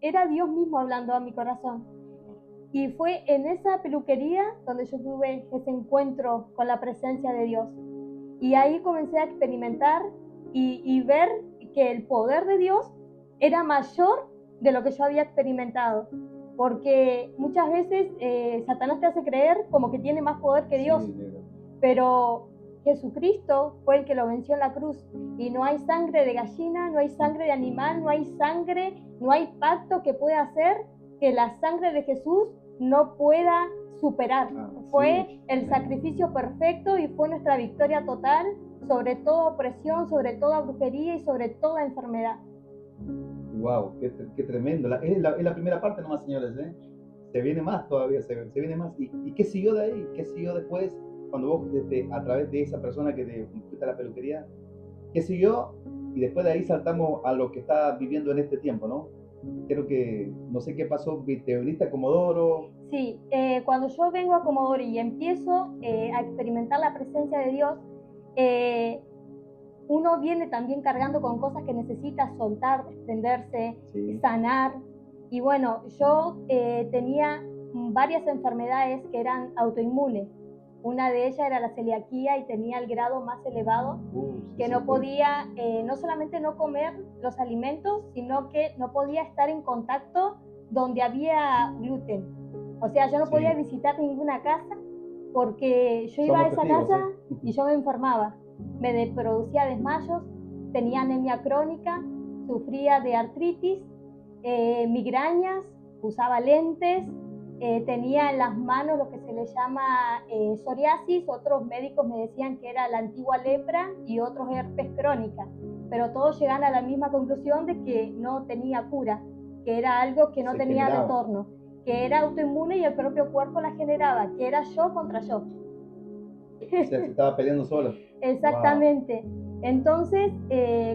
era Dios mismo hablando a mi corazón. Y fue en esa peluquería donde yo tuve ese encuentro con la presencia de Dios. Y ahí comencé a experimentar y ver que el poder de Dios era mayor de lo que yo había experimentado. Porque muchas veces Satanás te hace creer como que tiene más poder que Dios. Sí, pero Jesucristo fue el que lo venció en la cruz. Y no hay sangre de gallina, no hay sangre de animal, no hay sangre, no hay pacto que pueda hacer que la sangre de Jesús no pueda superar. Fue el sacrificio perfecto y fue nuestra victoria total sobre toda opresión, sobre toda brujería y sobre toda enfermedad. Wow, qué tremendo. Es la primera parte nomás, señores, ¿eh? Se viene más todavía, se viene más. ¿Y qué siguió de ahí? ¿Qué siguió después? Cuando vos, a través de esa persona que te fuiste a la peluquería, ¿qué siguió? Y después de ahí saltamos a lo que está viviendo en este tiempo, ¿no? Creo que, no sé qué pasó, ¿te viniste a Comodoro? Sí, cuando yo vengo a Comodoro y empiezo a experimentar la presencia de Dios, uno viene también cargando con cosas que necesita soltar, desprenderse, sí, sanar. Y bueno, yo tenía varias enfermedades que eran autoinmunes. Una de ellas era la celiaquía y tenía el grado más elevado, que no podía, no solamente no comer los alimentos, sino que no podía estar en contacto donde había gluten. O sea, yo no podía visitar ninguna casa porque yo iba a esa casa y yo me enfermaba. Me producía desmayos, tenía anemia crónica, sufría de artritis, migrañas, usaba lentes, tenía en las manos lo que se le llama psoriasis. Otros médicos me decían que era la antigua lepra y otros herpes crónica, pero todos llegan a la misma conclusión de que no tenía cura, que era algo que no tenía retorno, que era autoinmune y el propio cuerpo la generaba, que era yo contra yo. O sea, se estaba peleando sola. Exactamente. Wow. Entonces,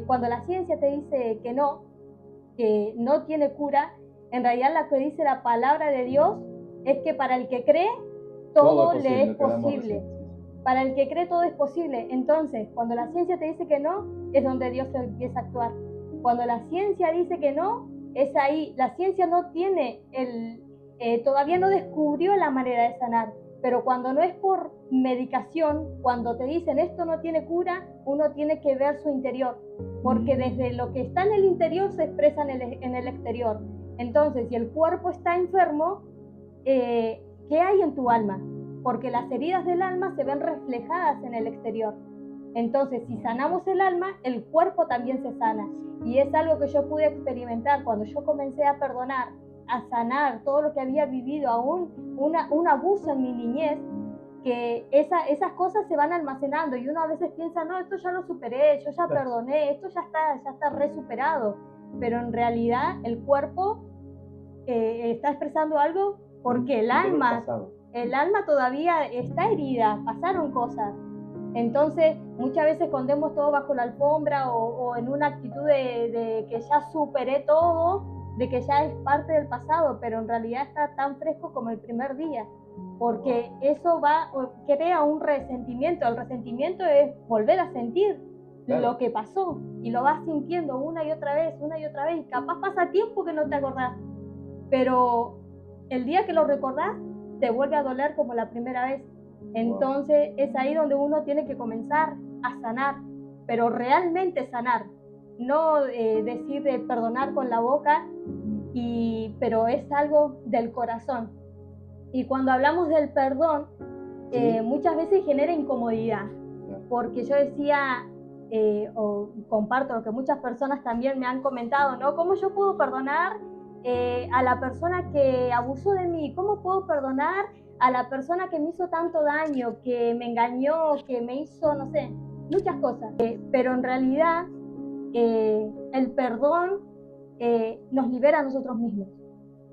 cuando la ciencia te dice que no tiene cura, en realidad lo que dice la palabra de Dios es que para el que cree, todo le es posible. Para el que cree, todo es posible. Entonces, cuando la ciencia te dice que no, es donde Dios empieza a actuar. Cuando la ciencia dice que no, es ahí. La ciencia no tiene todavía no descubrió la manera de sanar. Pero cuando no es por medicación, cuando te dicen esto no tiene cura, uno tiene que ver su interior, porque desde lo que está en el interior se expresa en el exterior. Entonces, si el cuerpo está enfermo, ¿qué hay en tu alma? Porque las heridas del alma se ven reflejadas en el exterior. Entonces, si sanamos el alma, el cuerpo también se sana. Y es algo que yo pude experimentar cuando yo comencé a perdonar, a sanar todo lo que había vivido, aún un abuso en mi niñez, que esas cosas se van almacenando y uno a veces piensa, no, esto ya lo superé, yo ya perdoné, esto ya está re superado, pero en realidad el cuerpo está expresando algo porque el alma todavía está herida, pasaron cosas. Entonces muchas veces escondemos todo bajo la alfombra o en una actitud de que ya superé todo, de que ya es parte del pasado, pero en realidad está tan fresco como el primer día, porque eso crea un resentimiento. El resentimiento es volver a sentir lo que pasó y lo vas sintiendo una y otra vez, y capaz pasa tiempo que no te acordás, pero el día que lo recordás te vuelve a doler como la primera vez. Entonces es ahí donde uno tiene que comenzar a sanar, pero realmente sanar, no decir de perdonar con la boca, pero es algo del corazón. Y cuando hablamos del perdón, muchas veces genera incomodidad, porque yo decía, o comparto lo que muchas personas también me han comentado, ¿no? ¿Cómo yo puedo perdonar a la persona que abusó de mí? ¿Cómo puedo perdonar a la persona que me hizo tanto daño, que me engañó, que me hizo, no sé, muchas cosas? Pero en realidad el perdón nos libera a nosotros mismos.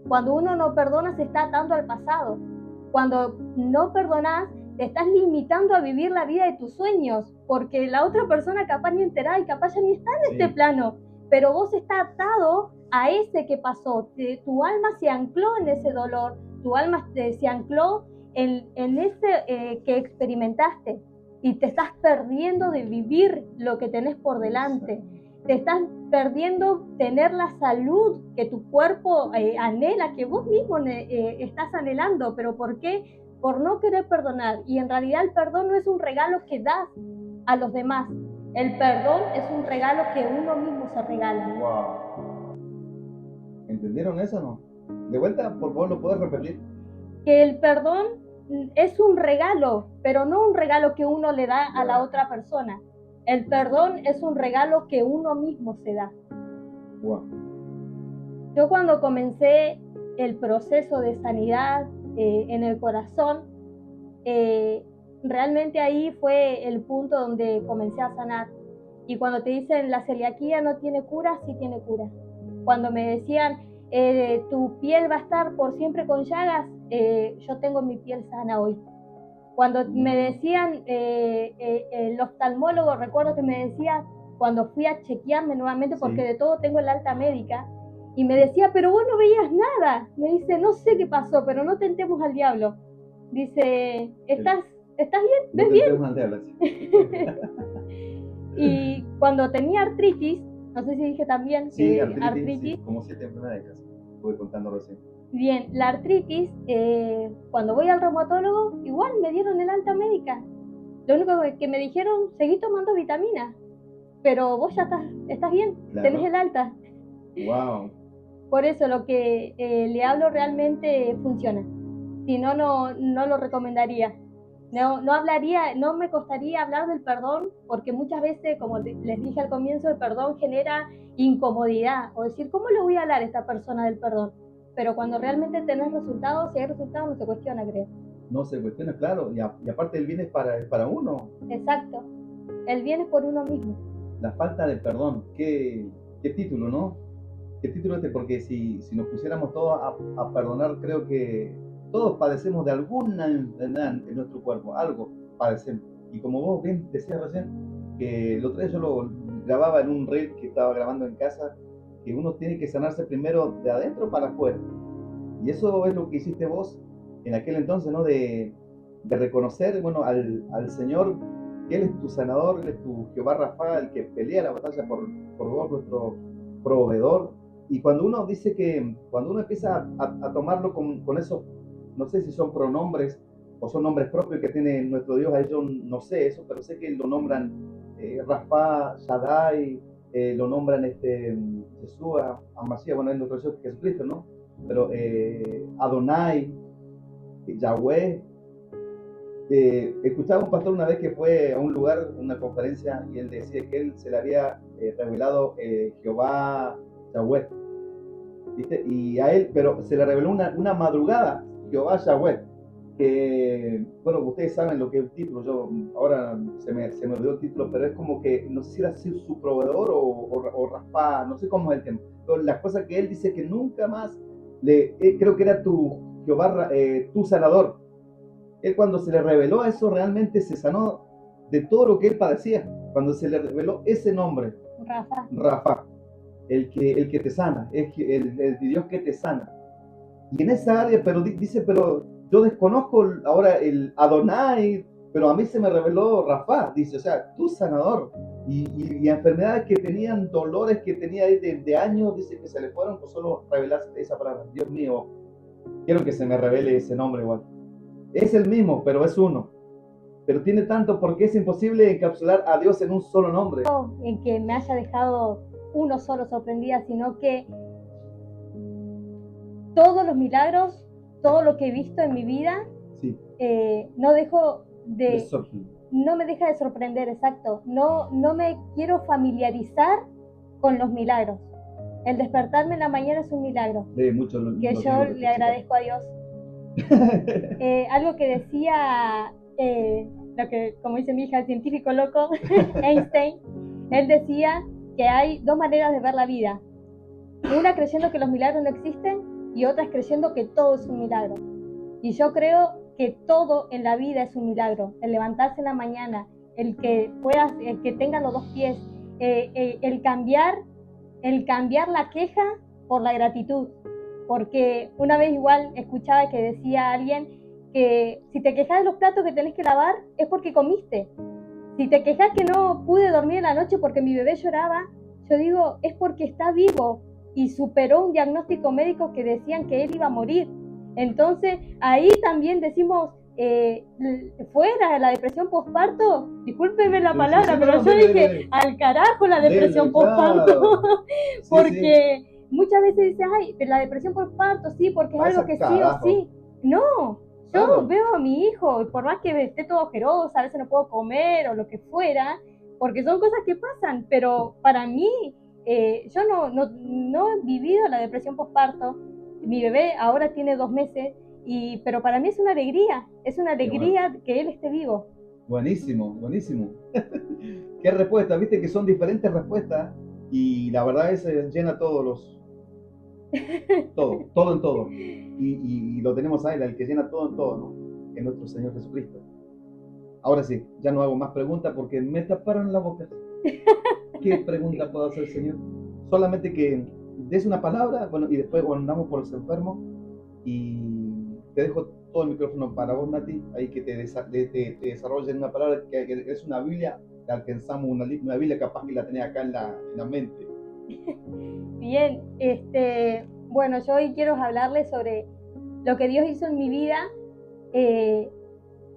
Cuando uno no perdona, se está atando al pasado. Cuando no perdonas, te estás limitando a vivir la vida de tus sueños, porque la otra persona capaz ni enterada y capaz ya ni está en este plano, pero vos estás atado a ese que pasó. Tu alma se ancló en ese dolor, tu alma se ancló en ese que experimentaste y te estás perdiendo de vivir lo que tenés por delante. te estás perdiendo tener la salud que tu cuerpo anhela, que vos mismo estás anhelando. ¿Pero por qué? Por no querer perdonar. Y en realidad el perdón no es un regalo que das a los demás. El perdón es un regalo que uno mismo se regala. Wow. ¿Entendieron eso o no? De vuelta, por favor, ¿lo puedes repetir? Que el perdón es un regalo, pero no un regalo que uno le da a la otra persona. El perdón es un regalo que uno mismo se da. Wow. Yo cuando comencé el proceso de sanidad en el corazón, realmente ahí fue el punto donde comencé a sanar. Y cuando te dicen la celiaquía no tiene cura, sí tiene cura. Cuando me decían tu piel va a estar por siempre con llagas, yo tengo mi piel sana hoy. Cuando me decían, el oftalmólogo, recuerdo que me decía, cuando fui a chequearme nuevamente, porque de todo tengo el alta médica, y me decía, pero vos no veías nada. Me dice, no sé qué pasó, pero no tentemos al diablo. Dice, ¿estás bien? ¿Ves bien? Al diablo. Y cuando tenía artritis, no sé si dije también, sí, artritis. Sí, como 7 enfermedades, voy contando recién. Bien, la artritis, cuando voy al reumatólogo, igual me dieron el alta médica. Lo único que me dijeron, seguí tomando vitaminas, pero vos ya estás bien, claro. Tenés el alta. Wow. Por eso lo que le hablo realmente funciona. Si no, no lo recomendaría. No hablaría, no me costaría hablar del perdón, porque muchas veces, como les dije al comienzo, el perdón genera incomodidad, o decir, ¿cómo le voy a hablar a esta persona del perdón? Pero cuando realmente tenés resultados, si hay resultados, no se cuestiona, creo. No se cuestiona, claro, y aparte el bien es para uno. Exacto, el bien es por uno mismo. La falta de perdón, qué título, ¿no? Qué título porque si nos pusiéramos todos a perdonar, creo que todos padecemos de alguna enfermedad en nuestro cuerpo, algo padecemos. Y como vos bien decías recién, que el otro día yo lo grababa en un reel que estaba grabando en casa, que uno tiene que sanarse primero de adentro para afuera. Y eso es lo que hiciste vos en aquel entonces, ¿no? De reconocer, bueno, al Señor, que Él es tu sanador, Él es tu Jehová Rafa, el que pelea la batalla por vos, nuestro proveedor. Y cuando uno dice cuando uno empieza a tomarlo con esos, no sé si son pronombres o son nombres propios que tiene nuestro Dios, a ellos no sé eso, pero sé que lo nombran Rafa, Shaddai, lo nombran Jesús, Amasías, bueno, es nuestro Señor Jesucristo, ¿no? Pero Adonai, Yahweh. Escuchaba un pastor una vez que fue a un lugar, una conferencia, y él decía que él se le había revelado Jehová Yahweh, ¿viste? Y a él, pero se le reveló una madrugada Jehová Yahweh, que, bueno, ustedes saben lo que es el título, yo ahora se me olvidó el título, pero es como que, no sé si era su proveedor o Rafa, no sé cómo es el tema, pero la cosa que él dice que nunca más, creo que era tu Jehová, tu sanador. Él cuando se le reveló eso realmente se sanó de todo lo que él padecía, cuando se le reveló ese nombre, Rafa, el que te sana, es el Dios que te sana. Y en esa área, pero dice, pero yo desconozco ahora el Adonai, pero a mí se me reveló Rafa, dice, o sea, tu sanador. Y enfermedades que tenían, dolores que tenía de años, dice que se le fueron, pues solo revelaste esa palabra. Dios mío, quiero que se me revele ese nombre igual. Es el mismo, pero es uno. Pero tiene tanto porque es imposible encapsular a Dios en un solo nombre. No en que me haya dejado uno solo sorprendida, sino que todos los milagros, todo lo que he visto en mi vida, sí. No me deja de sorprender, exacto. No me quiero familiarizar con los milagros. El despertarme en la mañana es un milagro. Mucho que yo le agradezco a Dios. Algo que decía, lo que, como dice mi hija, el científico loco, Einstein, él decía que hay dos maneras de ver la vida. Una creyendo que los milagros no existen y otra creyendo que todo es un milagro. Y yo creo que todo en la vida es un milagro. El levantarse en la mañana, el que tenga los dos pies, el cambiar la queja por la gratitud. Porque una vez igual escuchaba que decía alguien que si te quejas de los platos que tenés que lavar es porque comiste. Si te quejas que no pude dormir en la noche porque mi bebé lloraba, yo digo, es porque está vivo y superó un diagnóstico médico que decían que él iba a morir. Entonces, ahí también decimos, fuera de la depresión postparto, discúlpeme la palabra, pero no, yo dije, al carajo la depresión postparto, claro. porque muchas veces dices, ay, pero la depresión postparto, sí, porque es algo que sí o sí. No, yo veo a mi hijo, por más que esté todo ojerosa, a veces no puedo comer o lo que fuera, porque son cosas que pasan, pero para mí, yo no he vivido la depresión postparto. Mi bebé ahora tiene 2 meses, pero para mí es una alegría que él esté vivo. Buenísimo, buenísimo. Qué respuesta, viste que son diferentes respuestas y la verdad es llena todo en todo. Y lo tenemos a él, el que llena todo en todo, ¿no? Que es nuestro Señor Jesucristo. Ahora sí, ya no hago más preguntas porque me taparon la boca. ¿Qué pregunta puedo hacer, Señor? Solamente que des una palabra, bueno, y después oramos por los enfermos. Y te dejo todo el micrófono para vos, Nati, ahí que te desarrolles una palabra que es una Biblia, que alcanzamos una Biblia capaz que la tenés acá en la mente. Bien, bueno, yo hoy quiero hablarles sobre lo que Dios hizo en mi vida.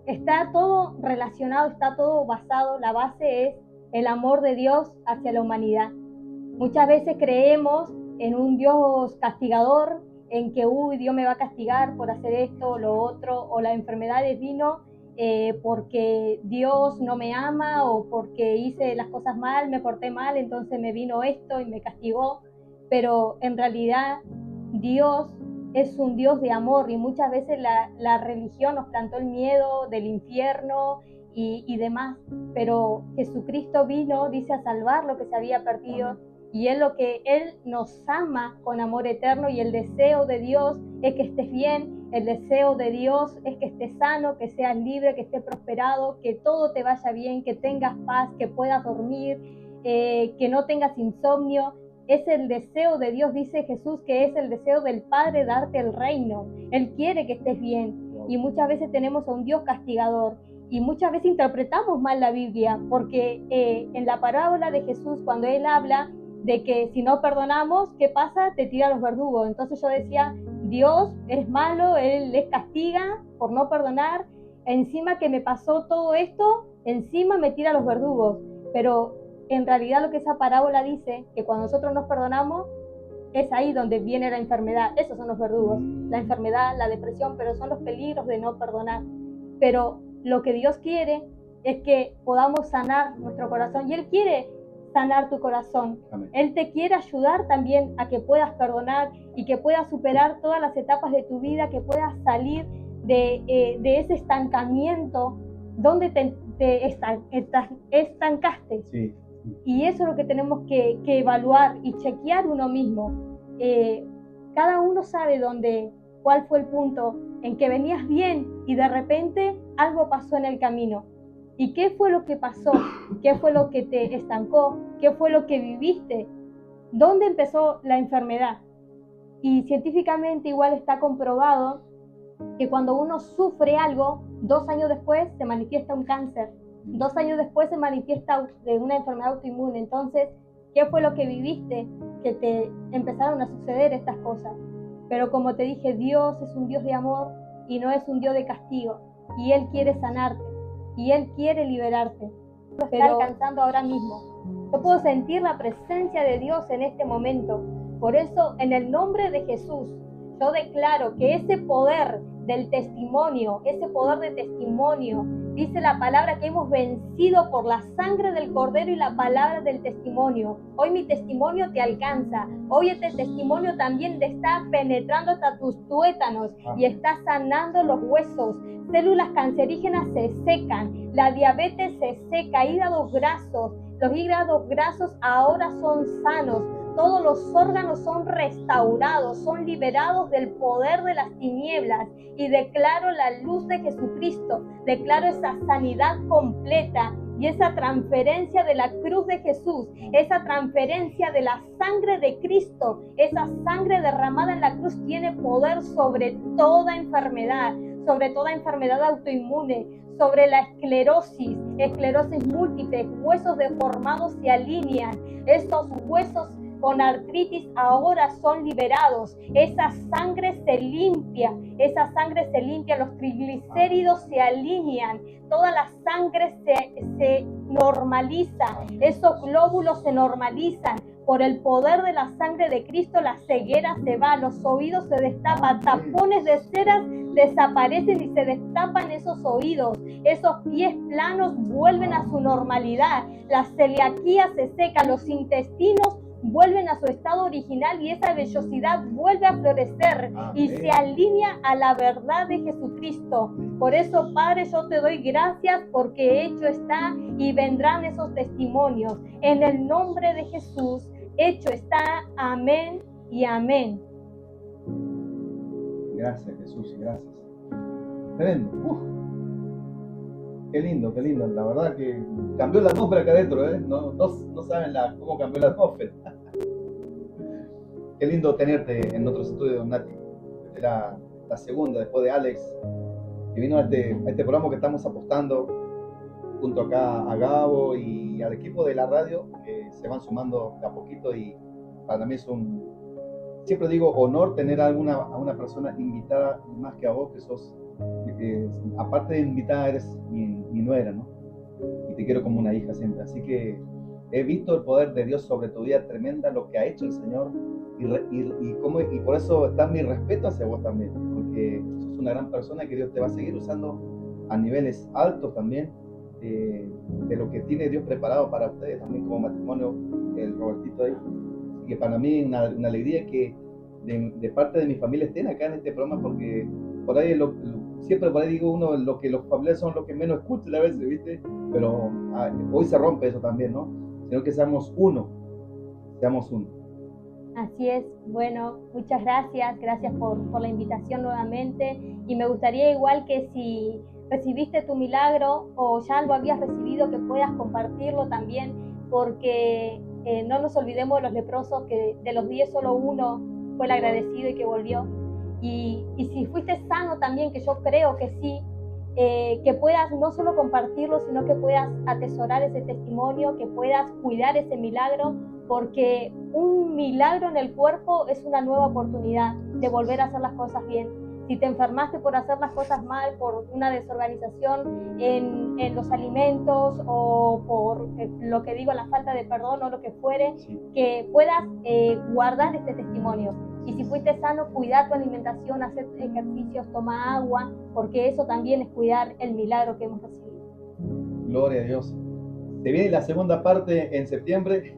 Está todo relacionado, está todo basado, la base es el amor de Dios hacia la humanidad. Muchas veces creemos en un Dios castigador, en que Dios me va a castigar por hacer esto o lo otro, o la enfermedad vino porque Dios no me ama o porque hice las cosas mal, me porté mal, entonces me vino esto y me castigó. Pero en realidad Dios es un Dios de amor y muchas veces la religión nos plantó el miedo del infierno y demás, pero Jesucristo vino, dice, a salvar lo que se había perdido. Y Él nos ama con amor eterno y el deseo de Dios es que estés bien, el deseo de Dios es que estés sano, que seas libre, que estés prosperado, que todo te vaya bien, que tengas paz, que puedas dormir, que no tengas insomnio. Es el deseo de Dios, dice Jesús, que es el deseo del Padre darte el reino. Él quiere que estés bien y muchas veces tenemos a un Dios castigador. Y muchas veces interpretamos mal la Biblia, porque en la parábola de Jesús, cuando Él habla de que si no perdonamos, ¿qué pasa? Te tira a los verdugos. Entonces yo decía, Dios es malo, Él les castiga por no perdonar, encima que me pasó todo esto, encima me tira a los verdugos. Pero en realidad lo que esa parábola dice, que cuando nosotros nos perdonamos, es ahí donde viene la enfermedad. Esos son los verdugos, la enfermedad, la depresión, pero son los peligros de no perdonar. Pero lo que Dios quiere es que podamos sanar nuestro corazón y Él quiere sanar tu corazón. Amén. Él te quiere ayudar también a que puedas perdonar y que puedas superar todas las etapas de tu vida, que puedas salir de ese estancamiento donde te estancaste. Sí. Y eso es lo que tenemos que evaluar y chequear uno mismo. Cada uno sabe cuál fue el punto en que venías bien y de repente algo pasó en el camino. ¿Y qué fue lo que pasó? ¿Qué fue lo que te estancó? ¿Qué fue lo que viviste? ¿Dónde empezó la enfermedad? Y científicamente igual está comprobado que cuando uno sufre algo, 2 años después se manifiesta un cáncer. 2 años después se manifiesta una enfermedad autoinmune. Entonces, ¿qué fue lo que viviste que te empezaron a suceder estas cosas? Pero como te dije, Dios es un Dios de amor y no es un Dios de castigo. Y Él quiere sanarte y Él quiere liberarte. Lo está alcanzando ahora mismo. Yo puedo sentir la presencia de Dios en este momento. Por eso, en el nombre de Jesús, yo declaro que ese poder del testimonio, dice la palabra que hemos vencido por la sangre del Cordero y la palabra del testimonio. Hoy mi testimonio te alcanza. Hoy este testimonio también te está penetrando hasta tus tuétanos y está sanando los huesos. Células cancerígenas se secan, la diabetes se seca, hígados grasos. Los hígados grasos ahora son sanos. Todos los órganos son restaurados, son liberados del poder de las tinieblas y declaro la luz de Jesucristo, declaro esa sanidad completa y esa transferencia de la cruz de Jesús, esa transferencia de la sangre de Cristo, esa sangre derramada en la cruz tiene poder sobre toda enfermedad autoinmune, sobre la esclerosis múltiple, huesos deformados se alinean, esos huesos con artritis ahora son liberados, esa sangre se limpia, los triglicéridos se alinean, toda la sangre se normaliza, esos glóbulos se normalizan. Por el poder de la sangre de Cristo, la ceguera se va, los oídos se destapan, tapones de ceras desaparecen y se destapan esos oídos. Esos pies planos vuelven a su normalidad. La celiaquía se seca, los intestinos vuelven a su estado original y esa vellosidad vuelve a florecer y se alinea a la verdad de Jesucristo. Por eso, Padre, yo te doy gracias porque hecho está y vendrán esos testimonios. En el nombre de Jesús, hecho está. Amén y amén. Gracias, Jesús, gracias. Tremendo. Qué lindo, qué lindo. La verdad que cambió la atmósfera acá adentro, ¿eh? No saben cómo cambió la atmósfera. Qué lindo tenerte en nuestros estudios, Nati. Esta es la segunda, después de Alex, que vino a este programa que estamos apostando junto acá a Gabo y al equipo de la radio, que se van sumando de a poquito, y para mí es siempre digo, honor tener a una persona invitada, más que a vos, que sos, aparte de invitada, eres mi nuera, ¿no? Y te quiero como una hija siempre. Así que he visto el poder de Dios sobre tu vida, tremenda lo que ha hecho el Señor, y por eso está mi respeto hacia vos también, porque sos una gran persona que Dios te va a seguir usando a niveles altos también, de lo que tiene Dios preparado para ustedes también como matrimonio, el Robertito ahí. Así que para mí una alegría que de parte de mi familia estén acá en este programa, porque por ahí siempre por ahí digo uno, lo que los familiares son los que menos escuchan a veces, ¿viste? Pero hoy se rompe eso también, ¿no? Sino que seamos uno. Así es. Bueno, muchas gracias por la invitación nuevamente, y me gustaría, igual que si recibiste tu milagro o ya lo habías recibido, que puedas compartirlo también, porque no nos olvidemos de los leprosos, que de los 10 solo uno fue el agradecido y que volvió. Y si fuiste sano también, que yo creo que sí, que puedas no solo compartirlo, sino que puedas atesorar ese testimonio, que puedas cuidar ese milagro, porque un milagro en el cuerpo es una nueva oportunidad de volver a hacer las cosas bien. Si te enfermaste por hacer las cosas mal, por una desorganización en los alimentos, o por lo que digo, la falta de perdón o lo que fuere, que puedas guardar este testimonio. Y si fuiste sano, cuidar tu alimentación, hacer ejercicios, toma agua, porque eso también es cuidar el milagro que hemos recibido. Gloria a Dios. Se viene la segunda parte en septiembre.